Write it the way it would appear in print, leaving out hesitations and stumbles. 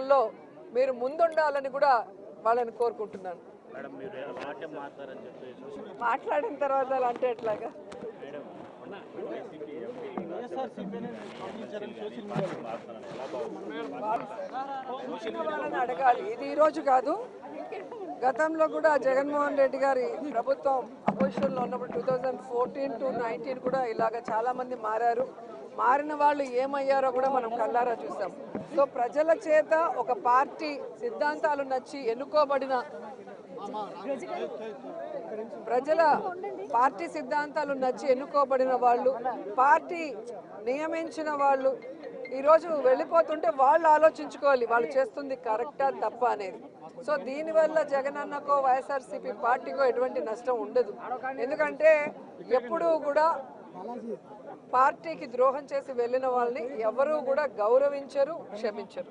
లో మీరు ముందుండాలని కూడా వాళ్ళని కోరుకుంటున్నాను. మాట్లాడిన తర్వాత అలా అంటే ఎట్లాగా? వాళ్ళని అడగాలి. ఇది ఈరోజు కాదు, గతంలో కూడా జగన్మోహన్ రెడ్డి గారి ప్రభుత్వం అపోజిషన్లో ఉన్నప్పుడు 2014 to 19 కూడా ఇలాగ చాలా మంది మారారు. మారిన వాళ్ళు ఏమయ్యారో కూడా మనం కళ్ళారా చూసాం. సో ప్రజల చేత ఒక పార్టీ సిద్ధాంతాలు నచ్చి ఎన్నుకోబడిన ప్రజల పార్టీ సిద్ధాంతాలు నచ్చి ఎన్నుకోబడిన వాళ్ళు, పార్టీ నియమించిన వాళ్ళు ఈరోజు వెళ్ళిపోతుంటే వాళ్ళు ఆలోచించుకోవాలి వాళ్ళు చేస్తుంది కరెక్టా తప్ప అనేది. సో దీనివల్ల జగన్ అన్నకో వైఎస్ఆర్సీపీ పార్టీకో ఎటువంటి నష్టం ఉండదు. ఎందుకంటే ఎప్పుడూ కూడా పార్టీకి ద్రోహం చేసి వెళ్ళిన వాళ్ళని ఎవరూ కూడా గౌరవించరు, క్షమించరు.